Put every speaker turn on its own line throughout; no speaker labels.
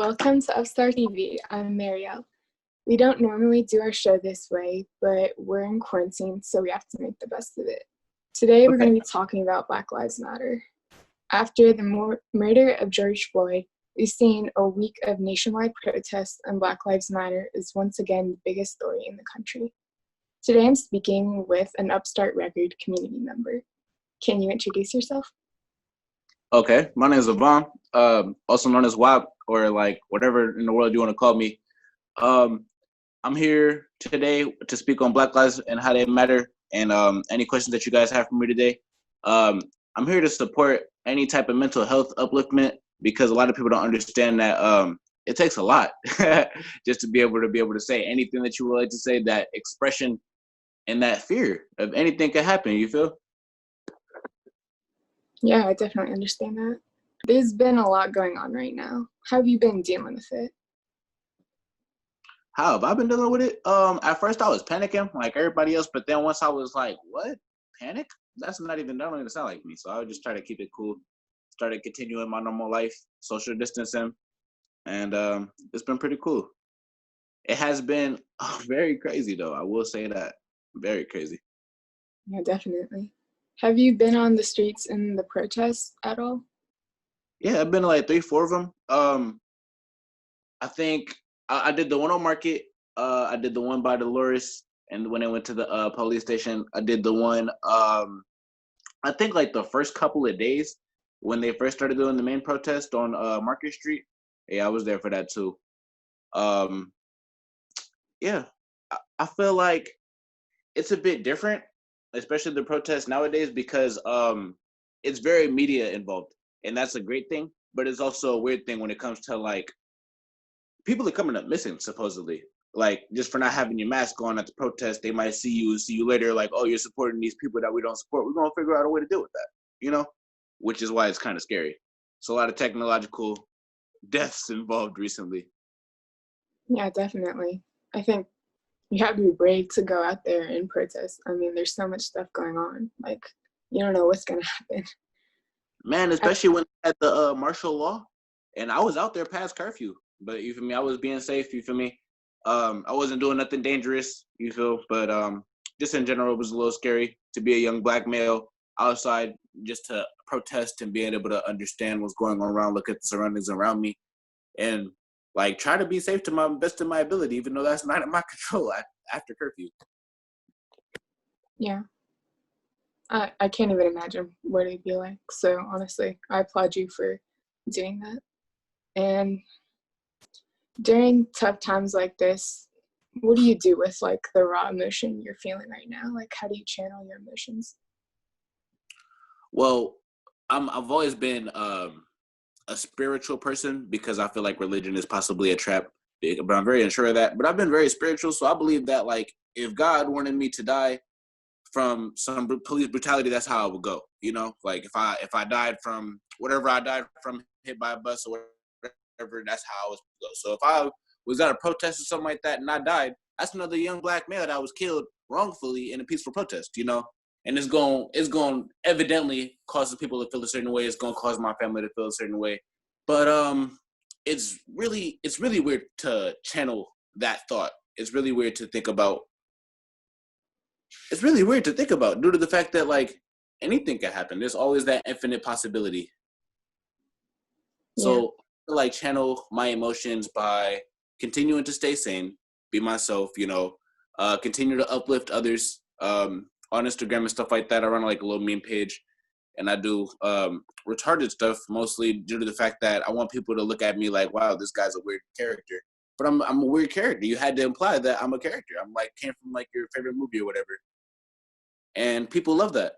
Welcome to Upstar TV. I'm Marielle. We don't normally do our show this way, but we're in quarantine, so we have to make the best of it. Today, we're going to be talking about Black Lives Matter. After the murder of George Floyd, we've seen a week of nationwide protests, and Black Lives Matter is once again the biggest story in the country. Today, I'm speaking with an Upstart Record community member. Can you introduce yourself?
Okay, my name is Avan, also known as W.A.P, or like whatever in the world you want to call me. I'm here today to speak on Black lives and how they matter, and any questions that you guys have for me today. I'm here to support any type of mental health upliftment because a lot of people don't understand that it takes a lot just to be able to say anything that you would like to say. That expression and that fear of anything can happen. You feel?
Yeah, I definitely understand that. There's been a lot going on right now. How have you been dealing with it?
How have I been dealing with it? At first I was panicking like everybody else, but then once I was like, what? Panic? That don't even sound like me. So I would just try to keep it cool. Started continuing my normal life, social distancing, and it's been pretty cool. It has been very crazy though, I will say that. Very crazy.
Yeah, definitely. Have you been on the streets in the protests at all?
Yeah, I've been to like 3-4 of them. I think I did the one on Market. I did the one by Dolores, and when I went to the police station, I did the one. I think like the first couple of days when they first started doing the main protest on Market Street. Yeah, I was there for that too. Yeah, I feel like it's a bit different, especially the protests nowadays, because it's very media involved, and that's a great thing. But it's also a weird thing when it comes to like people are coming up missing supposedly, like just for not having your mask on at the protest. They might see you later, like, oh, you're supporting these people that we don't support. We're gonna figure out a way to deal with that, which is why it's kind of scary. So a lot of technological deaths involved recently.
Yeah, definitely. I think you have to be brave to go out there and protest. I mean, there's so much stuff going on. Like, you don't know what's gonna happen.
Man, especially when they had the martial law, and I was out there past curfew. But you feel me? I was being safe. You feel me? I wasn't doing nothing dangerous. You feel? But just in general, it was a little scary to be a young Black male outside just to protest and being able to understand what's going on around, look at the surroundings around me, and like try to be safe to my best of my ability, even though that's not in my control after curfew.
Yeah. I can't even imagine what it'd be like. So honestly, I applaud you for doing that. And during tough times like this, what do you do with like the raw emotion you're feeling right now? Like, how do you channel your emotions?
Well, I've always been a spiritual person because I feel like religion is possibly a trap, but I'm very unsure of that. But I've been very spiritual, so I believe that like if God wanted me to die from some police brutality, that's how I would go. Like if I died from whatever I died from, hit by a bus or whatever, that's how I was go. So if I was at a protest or something like that and I died, that's another young Black male that was killed wrongfully in a peaceful protest. And it's going to evidently cause people to feel a certain way. It's going to cause my family to feel a certain way. But it's really weird to channel that thought. It's really weird to think about. It's really weird to think about due to the fact that like anything can happen. There's always that infinite possibility. Yeah. So like channel my emotions by continuing to stay sane, be myself, continue to uplift others on Instagram and stuff like that. I run like a little meme page, and I do retarded stuff mostly due to the fact that I want people to look at me like, wow, this guy's a weird character. But I'm a weird character. You had to imply that I'm a character. I'm like came from like your favorite movie or whatever. And people love that.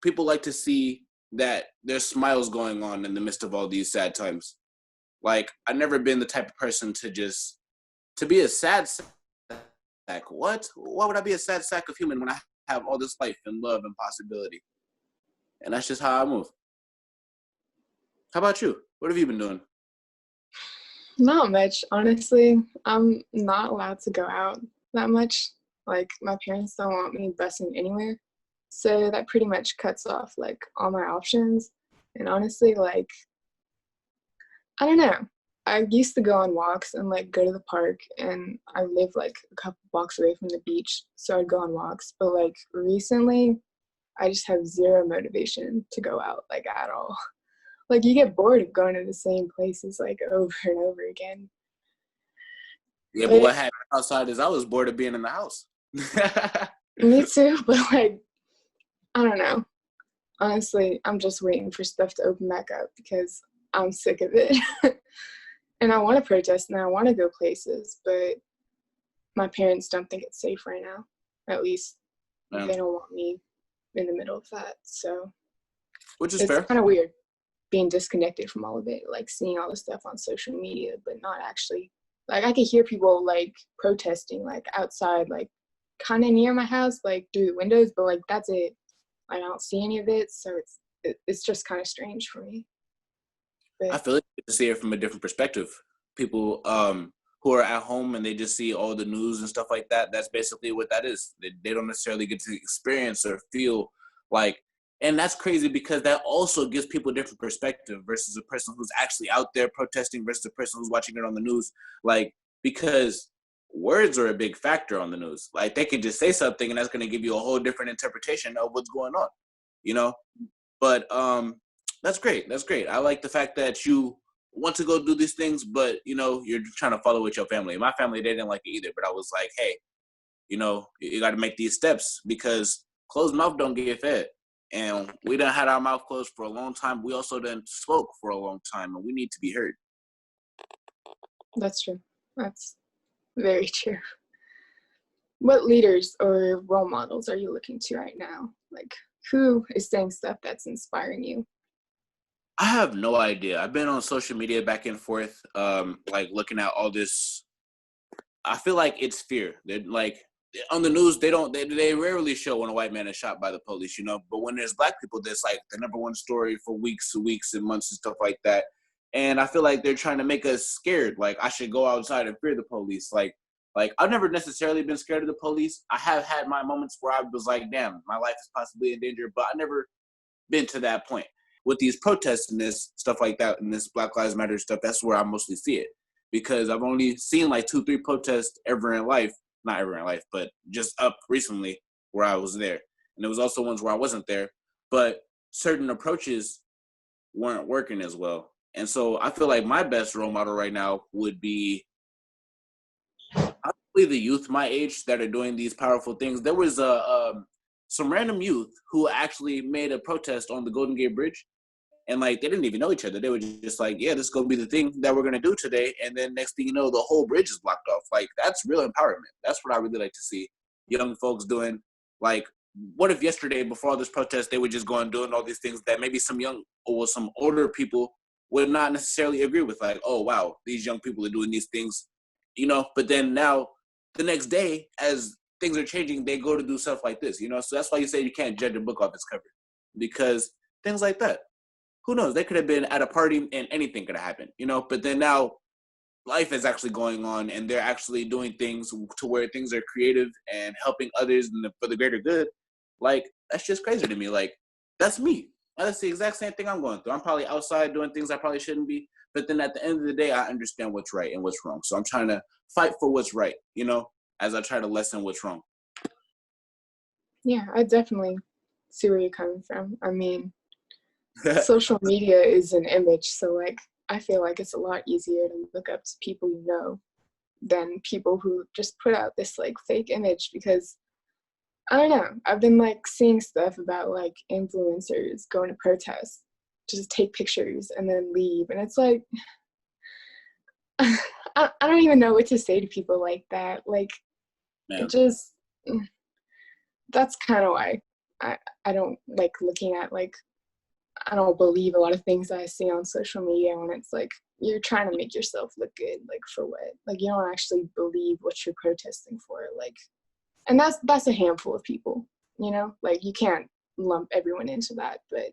People like to see that there's smiles going on in the midst of all these sad times. Like, I've never been the type of person to be a sad sack. What? Why would I be a sad sack of human when I have all this life and love and possibility? And that's just how I move. How about you? What have you been doing?
Not much, honestly. I'm not allowed to go out that much. Like, my parents don't want me busing anywhere. So that pretty much cuts off, like, all my options. And honestly, like, I don't know. I used to go on walks and like go to the park, and I live like a couple blocks away from the beach, so I'd go on walks. But like recently, I just have zero motivation to go out like at all. Like you get bored of going to the same places like over and over again.
Yeah, but
But
what happened outside is I was bored of being in the house.
me too, but like I don't know. Honestly, I'm just waiting for stuff to open back up because I'm sick of it. And I want to protest and I want to go places, but my parents don't think it's safe right now. At least they don't want me in the middle of that. So
Which is
it's
fair.
kind of weird being disconnected from all of it, like seeing all the stuff on social media, but not actually. Like I could hear people like protesting like outside, like kind of near my house, like through the windows, but like that's it. I don't see any of it, so it's just kind of strange for me.
I
But
feel like you get to see it from a different perspective. People who are at home and they just see all the news and stuff like that. That's basically what that is. They don't necessarily get to experience or feel like, and that's crazy because that also gives people a different perspective versus a person who's actually out there protesting versus a person who's watching it on the news. Like, because words are a big factor on the news. Like they can just say something and that's going to give you a whole different interpretation of what's going on, you know? But that's great. That's great. I like the fact that you want to go do these things, but you know, you're trying to follow with your family. My family, they didn't like it either, but I was like, hey, you know, you got to make these steps because closed mouth don't get fed. And we done had our mouth closed for a long time. We also done spoke for a long time, and we need to be heard.
that's true. That's very true. What leaders or role models are you looking to right now? Like, who is saying stuff that's inspiring you?
I have no idea. I've been on social media back and forth, like looking at all this. I feel like it's fear. They're like on the news. They rarely show when a white man is shot by the police, you know. But when there's black people, that's like the number one story for weeks and months and stuff like that. And I feel like they're trying to make us scared. Like I should go outside and fear the police. Like I've never necessarily been scared of the police. I have had my moments where I was like, damn, my life is possibly in danger, but I never been to that point. With these protests and this stuff like that and this Black Lives Matter stuff, that's where I mostly see it. Because I've only seen like 2-3 protests ever in life. Not ever in life, but just up recently where I was there. And there was also ones where I wasn't there. But certain approaches weren't working as well. And so I feel like my best role model right now would be probably the youth my age that are doing these powerful things. There was some random youth who actually made a protest on the Golden Gate Bridge. And like they didn't even know each other. They were just like, yeah, this is gonna be the thing that we're gonna do today. And then next thing you know, the whole bridge is blocked off. Like that's real empowerment. That's what I really like to see young folks doing. Like, what if yesterday before all this protest, they were just going doing all these things that maybe some young or some older people would not necessarily agree with. Like, oh wow, these young people are doing these things, you know. But then now, the next day, as things are changing, they go to do stuff like this, you know. So that's why you say you can't judge a book off its cover, because things like that. Who knows? They could have been at a party and anything could have happened, you know? But then now life is actually going on and they're actually doing things to where things are creative and helping others for the greater good. Like, that's just crazy to me. Like, that's me. That's the exact same thing I'm going through. I'm probably outside doing things I probably shouldn't be. But then at the end of the day, I understand what's right and what's wrong. So I'm trying to fight for what's right, you know, as I try to lessen what's wrong.
Yeah, I definitely see where you're coming from. I mean, social media is an image, so like I feel like it's a lot easier to look up to people you know than people who just put out this like fake image, because I don't know, I've been like seeing stuff about like influencers going to protests, just take pictures and then leave, and it's like I don't even know what to say to people like that. Like
Man.
it just that's kind of why I don't like looking at like, I don't believe a lot of things I see on social media when it's like you're trying to make yourself look good. Like for what? Like you don't actually believe what you're protesting for. Like, and that's a handful of people. You know, like you can't lump everyone into that. But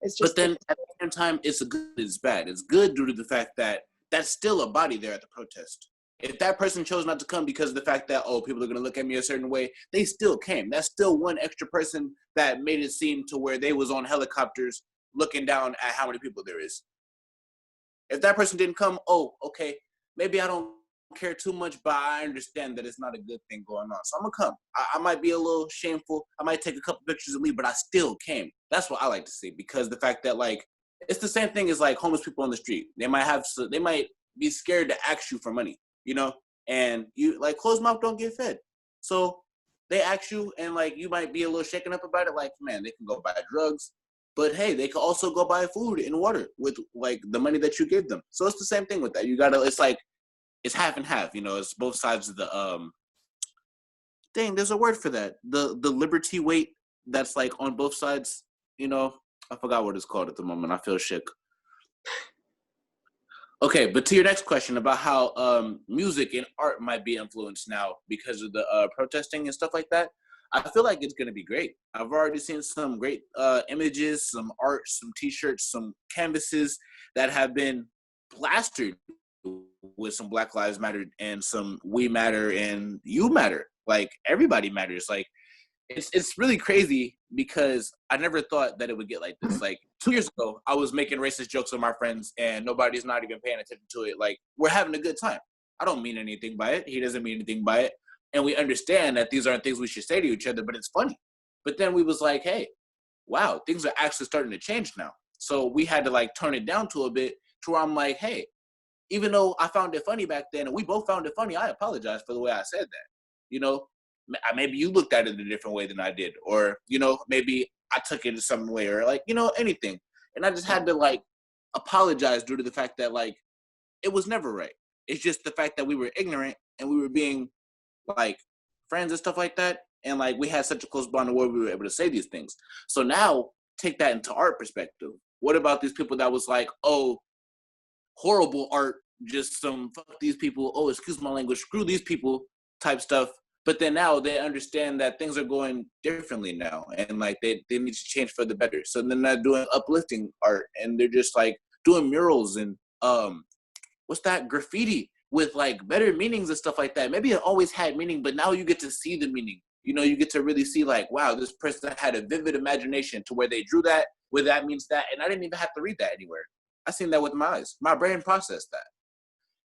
it's just.
But then at the same time, it's good, it's bad. It's good due to the fact that that's still a body there at the protest. If that person chose not to come because of the fact that, oh, people are going to look at me a certain way, they still came. That's still one extra person that made it seem to where they was on helicopters looking down at how many people there is. If that person didn't come, oh, okay, maybe I don't care too much, but I understand that it's not a good thing going on. So I'm gonna come. I might be a little shameful. I might take a couple pictures of me, but I still came. That's what I like to see, because the fact that like it's the same thing as like homeless people on the street. They might be scared to ask you for money, you know, and you like closed mouth don't get fed. So they ask you, and like you might be a little shaken up about it. Like, man, they can go buy drugs, but hey, they can also go buy food and water with like the money that you give them. So it's the same thing with that. You gotta. It's like it's half and half. You know, it's both sides of the thing. There's a word for that. The liberty weight that's like on both sides. You know, I forgot what it's called at the moment. I feel sick. Okay, but to your next question about how music and art might be influenced now because of the protesting and stuff like that, I feel like it's going to be great. I've already seen some great images, some art, some T-shirts, some canvases that have been plastered with some Black Lives Matter and some We Matter and You Matter. Like, everybody matters. Like, it's really crazy because I never thought that it would get like this. Like 2 years ago, I was making racist jokes with my friends and nobody's not even paying attention to it. Like, we're having a good time. I don't mean anything by it. He doesn't mean anything by it. And we understand that these aren't things we should say to each other, but it's funny. But then we was like, hey, wow, things are actually starting to change now. So we had to like turn it down to a bit to where I'm like, hey, even though I found it funny back then and we both found it funny, I apologize for the way I said that. You know, maybe you looked at it a different way than I did, or, you know, maybe I took it in some way, or like, you know, anything. And I just had to like apologize due to the fact that like, it was never right. It's just the fact that we were ignorant and we were being like friends and stuff like that. And like, we had such a close bond where we were able to say these things. So now take that into art perspective. What about these people that was like, oh, horrible art, just some fuck these people, oh, excuse my language, screw these people type stuff. But then now they understand that things are going differently now, and like they need to change for the better. So they're not doing uplifting art, and they're just like doing murals and what's that, graffiti with like better meanings and stuff like that. Maybe it always had meaning, but now you get to see the meaning. You know, you get to really see like, wow, this person had a vivid imagination to where they drew that, where that means that, and I didn't even have to read that anywhere. I seen that with my eyes. My brain processed that,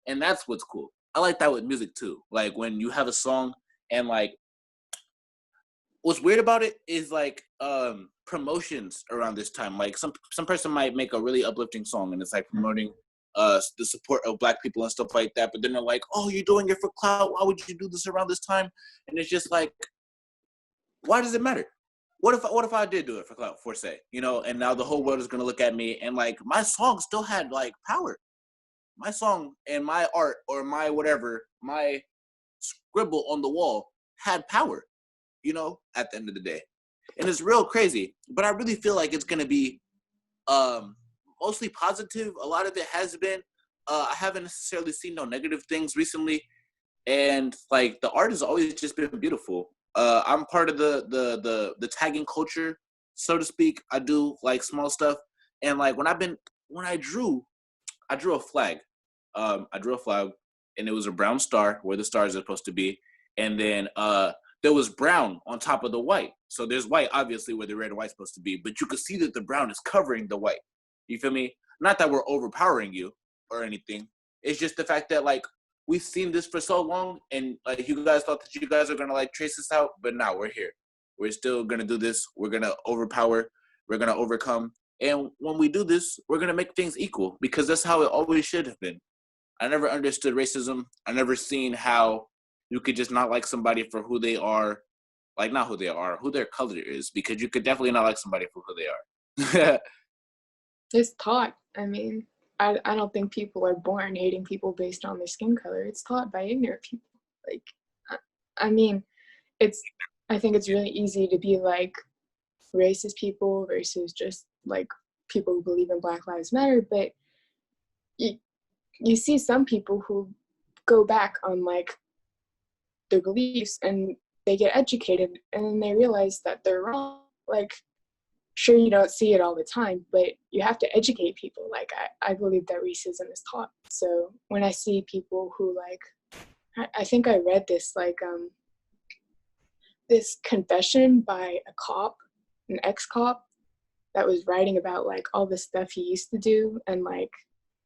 and that's what's cool. I like that with music too. Like when you have a song. And like, what's weird about it is like promotions around this time. Like some person might make a really uplifting song and it's like promoting the support of Black people and stuff like that. But then they're like, oh, you're doing it for clout. Why would you do this around this time? And it's just like, why does it matter? What if I did do it for clout, for say, you know? And now the whole world is gonna look at me and like my song still had like power. My song and my art or my whatever, my scribble on the wall had power, you know, at the end of the day. And it's real crazy, but I really feel like it's going to be mostly positive. A lot of it has been. I haven't necessarily seen no negative things recently, and like the art has always just been beautiful. I'm part of the tagging culture, so to speak. I do like small stuff, and like when I drew a flag. I drew a flag, and it was a brown star where the stars are supposed to be, and then there was brown on top of the white. So there's white, obviously, where the red and white's supposed to be, but you could see that the brown is covering the white. You feel me? Not that we're overpowering you or anything. It's just the fact that like we've seen this for so long, and like you guys thought that you guys are gonna like trace this out, but now we're here. We're still gonna do this. We're gonna overpower. We're gonna overcome. And when we do this, we're gonna make things equal because that's how it always should have been. I never understood racism. I never seen how you could just not like somebody for who they are, like not who they are, who their color is, because you could definitely not like somebody for who they are.
It's taught. I mean, I don't think people are born hating people based on their skin color. It's taught by ignorant people. Like, I mean, I think it's really easy to be like racist people versus just like people who believe in Black Lives Matter, but you see some people who go back on like their beliefs and they get educated and then they realize that they're wrong. Like, sure, you don't see it all the time, but you have to educate people. Like, I believe that racism is taught. So when I see people who like, I think I read this, like, this confession by a cop, an ex-cop, that was writing about like all the stuff he used to do and like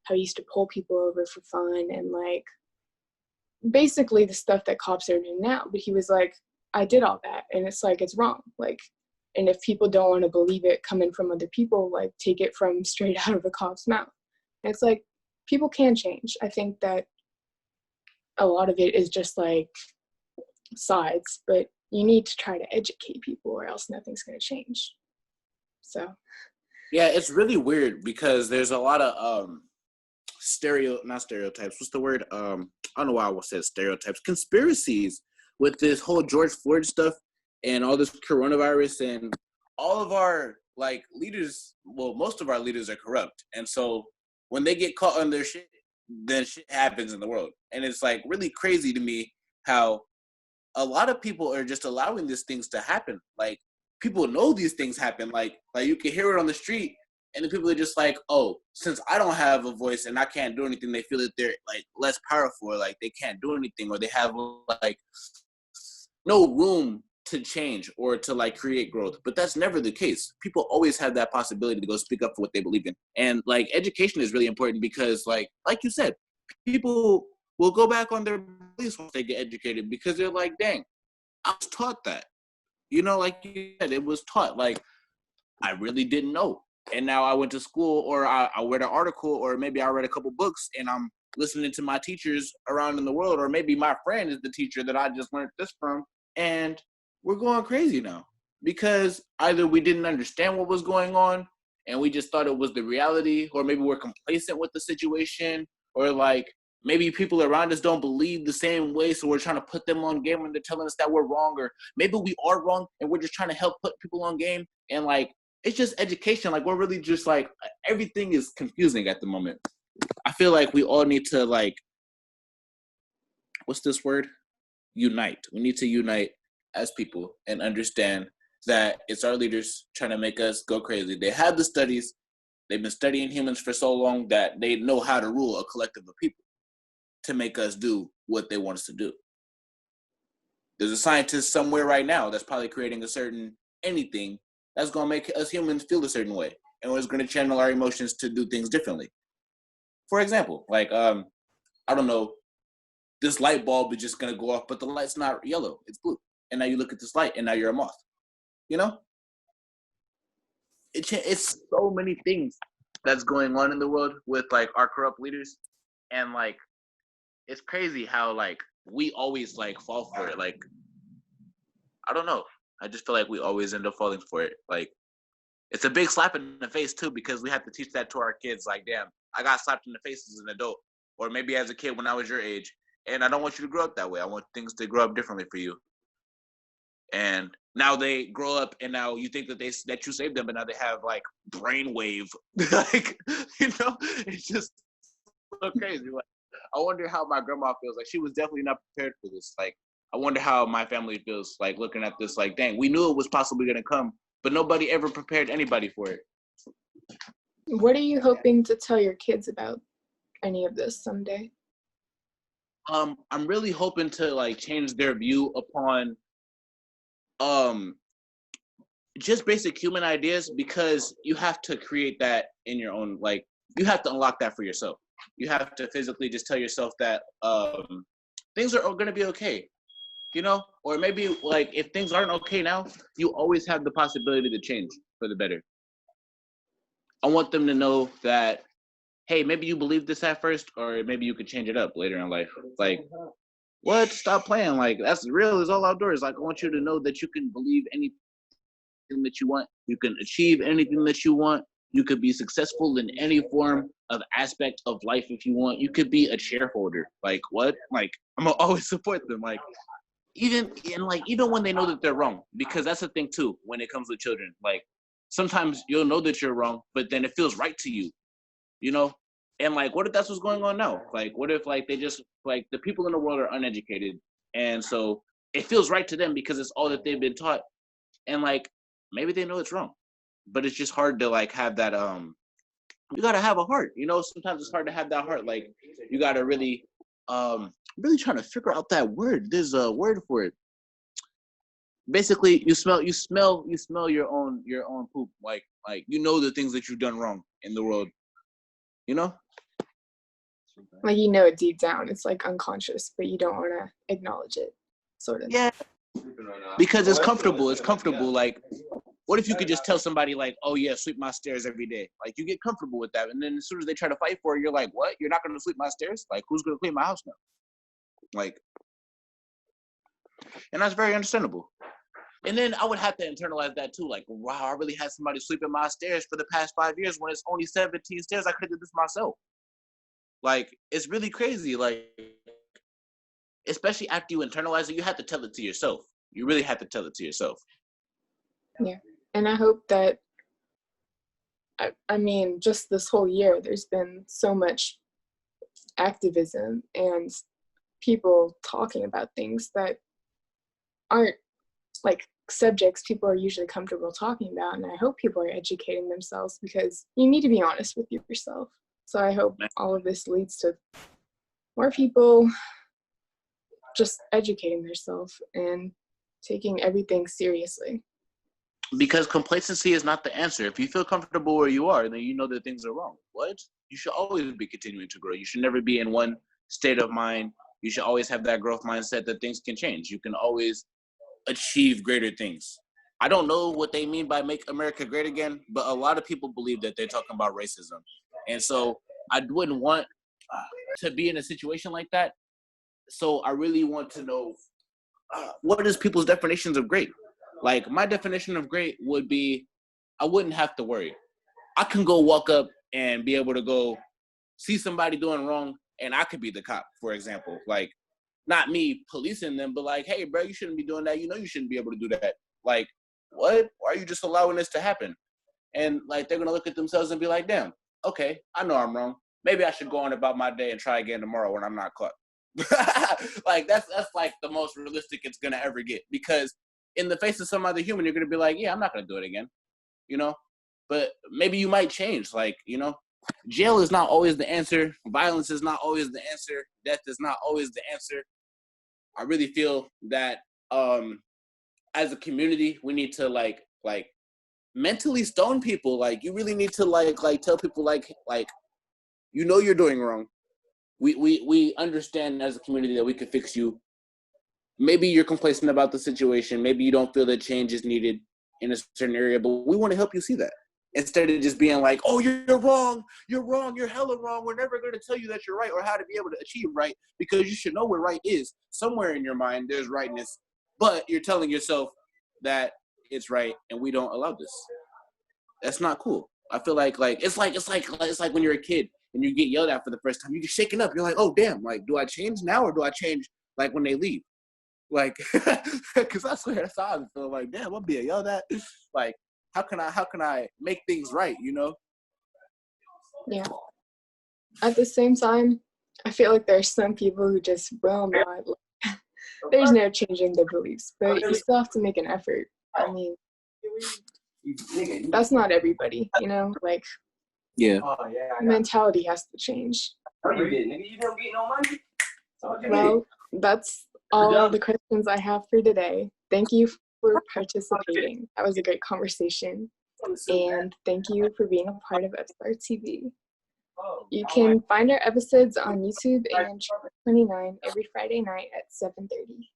how he used to pull people over for fun and like basically the stuff that cops are doing now. But he was like, I did all that, and it's like, it's wrong. Like, and if people don't want to believe it coming from other people, like, take it from straight out of a cop's mouth. And it's like, people can change. I think that a lot of it is just like sides, but you need to try to educate people or else nothing's going to change. So
yeah, it's really weird because there's a lot of not stereotypes, what's the word, I don't know why I said stereotypes, conspiracies with this whole George Floyd stuff and all this coronavirus, and all of our like leaders, well, most of our leaders are corrupt, and so when they get caught on their shit, then shit happens in the world. And it's like really crazy to me how a lot of people are just allowing these things to happen. Like, people know these things happen. Like you can hear it on the street, and the people are just like, oh, since I don't have a voice and I can't do anything, they feel that they're like less powerful, or like they can't do anything, or they have like no room to change or to like create growth. But that's never the case. People always have that possibility to go speak up for what they believe in. And like education is really important because like you said, people will go back on their beliefs once they get educated because they're like, dang, I was taught that. You know, like you said, it was taught. Like, I really didn't know. And now I went to school, or I read an article, or maybe I read a couple books, and I'm listening to my teachers around in the world, or maybe my friend is the teacher that I just learned this from, and we're going crazy now because either we didn't understand what was going on and we just thought it was the reality, or maybe we're complacent with the situation, or like maybe people around us don't believe the same way, so we're trying to put them on game when they're telling us that we're wrong, or maybe we are wrong and we're just trying to help put people on game. And like, it's just education. Like, we're really just like, everything is confusing at the moment. I feel like we all need to like, what's this word? Unite. We need to unite as people and understand that it's our leaders trying to make us go crazy. They have the studies. They've been studying humans for so long that they know how to rule a collective of people to make us do what they want us to do. There's a scientist somewhere right now that's probably creating a certain anything that's going to make us humans feel a certain way, and it's going to channel our emotions to do things differently. For example, like, I don't know, this light bulb is just going to go off, but the light's not yellow, it's blue. And now you look at this light, and now you're a moth. You know? It's so many things that's going on in the world with, like, our corrupt leaders. And, like, it's crazy how, like, we always, like, fall for it. Like, I don't know. I just feel like we always end up falling for it. Like, it's a big slap in the face, too, because we have to teach that to our kids. Like, damn, I got slapped in the face as an adult, or maybe as a kid when I was your age, and I don't want you to grow up that way. I want things to grow up differently for you. And now they grow up, and now you think that that you saved them, but now they have, like, brainwave. Like, you know, it's just so crazy. Like, I wonder how my grandma feels. Like, she was definitely not prepared for this. Like, I wonder how my family feels, like, looking at this, like, dang, we knew it was possibly going to come, but nobody ever prepared anybody for it.
What are you hoping to tell your kids about any of this someday?
I'm really hoping to, like, change their view upon just basic human ideas, because you have to create that in your own, like, you have to unlock that for yourself. You have to physically just tell yourself that things are going to be okay, you know? Or maybe, like, if things aren't okay now, you always have the possibility to change for the better. I want them to know that, hey, maybe you believe this at first, or maybe you could change it up later in life. Like, what? Stop playing. Like, that's real is all outdoors. Like, I want you to know that you can believe anything that you want. You can achieve anything that you want. You could be successful in any form of aspect of life if you want. You could be a shareholder. Like, what? Like, I'm gonna always support them. Like, even when they know that they're wrong, because that's the thing too when it comes to children. Like, sometimes you'll know that you're wrong, but then it feels right to you, you know? And like, what if that's what's going on now? Like, what if, like, they just, like, the people in the world are uneducated, and so it feels right to them because it's all that they've been taught, and like, maybe they know it's wrong, but it's just hard to, like, have that, you gotta have a heart, you know? Sometimes it's hard to have that heart. Like, you gotta really, really trying to figure out that word. There's a word for it. Basically, you smell your own poop. Like, you know the things that you've done wrong in the world, you know?
Like, you know it deep down. It's like unconscious, but you don't want to acknowledge it, sort of.
Yeah, because it's comfortable. It's comfortable. Like, what if you could just tell somebody like, oh yeah, sweep my stairs every day? Like, you get comfortable with that. And then as soon as they try to fight for it, you're like, what? You're not going to sweep my stairs? Like, who's going to clean my house now? Like, and that's very understandable. And then I would have to internalize that too. Like, wow, I really had somebody sweeping my stairs for the past 5 years when it's only 17 stairs. I could have did this myself. Like, it's really crazy. Like, especially after you internalize it, you have to tell it to yourself. You really have to tell it to yourself.
Yeah. And I hope that, I mean, just this whole year, there's been so much activism and people talking about things that aren't like subjects people are usually comfortable talking about. And I hope people are educating themselves, because you need to be honest with yourself. So I hope all of this leads to more people just educating themselves and taking everything seriously.
Because complacency is not the answer. If you feel comfortable where you are, then you know that things are wrong. What? You should always be continuing to grow. You should never be in one state of mind. You should always have that growth mindset that things can change. You can always achieve greater things. I don't know what they mean by make America great again, but a lot of people believe that they're talking about racism. And so I wouldn't want to be in a situation like that. So I really want to know what is people's definitions of great? Like, my definition of great would be, I wouldn't have to worry. I can go walk up and be able to go see somebody doing wrong, and I could be the cop, for example. Like, not me policing them, but like, hey, bro, you shouldn't be doing that. You know you shouldn't be able to do that. Like, what? Why are you just allowing this to happen? And like, they're going to look at themselves and be like, damn, okay, I know I'm wrong. Maybe I should go on about my day and try again tomorrow when I'm not caught. Like, that's like the most realistic it's going to ever get, because in the face of some other human, you're going to be like, yeah, I'm not going to do it again, you know? But maybe you might change. Like, you know, jail is not always the answer. Violence is not always the answer. Death is not always the answer. I really feel that as a community, we need to like mentally stone people. Like, you really need to like tell people like you know you're doing wrong. We understand as a community that we could fix you. Maybe you're complacent about the situation. Maybe you don't feel that change is needed in a certain area, but we want to help you see that. Instead of just being like, oh, you're wrong, you're hella wrong. We're never going to tell you that you're right or how to be able to achieve right, because you should know where right is. Somewhere in your mind, there's rightness, but you're telling yourself that it's right, and we don't allow this. That's not cool. I feel like it's like when you're a kid and you get yelled at for the first time, you get shaken up. You're like, oh, damn, like, do I change now or do I change like when they leave? Like, because I swear that's how I feel. Like, damn, I'm being yelled at. Like, how can I make things right, you know?
Yeah. At the same time, I feel like there's some people who just will not. Like, there's no changing their beliefs, but you still have to make an effort. I mean, that's not everybody, you know? Like,
Yeah.
mentality has to change. Well, that's all the questions I have for today. Thank you for participating. That was a great conversation. And thank you for being a part of Upstar TV. You can find our episodes on YouTube and Channel 29 every Friday night at 7:30.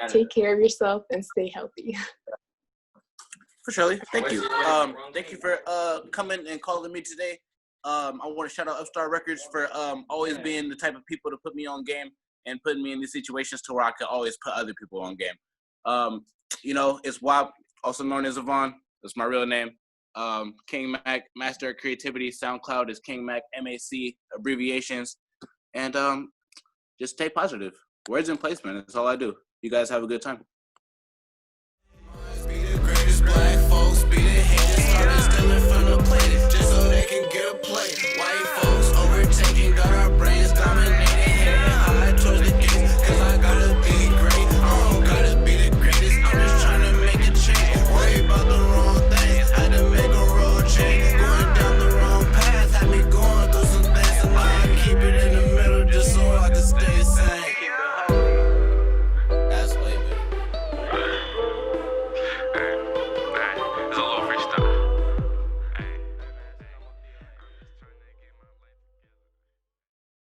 Take care of yourself and stay healthy.
For Shirley, thank you. Thank you for coming and calling me today. I want to shout out Upstar Records for always being the type of people to put me on game and putting me in these situations to where I could always put other people on game. You know, it's W.A.P, also known as Avan. That's my real name. King Mac, Master of Creativity. SoundCloud is King Mac, M.A.C, abbreviations. And just stay positive. Words in placement. That's all I do. You guys have a good time.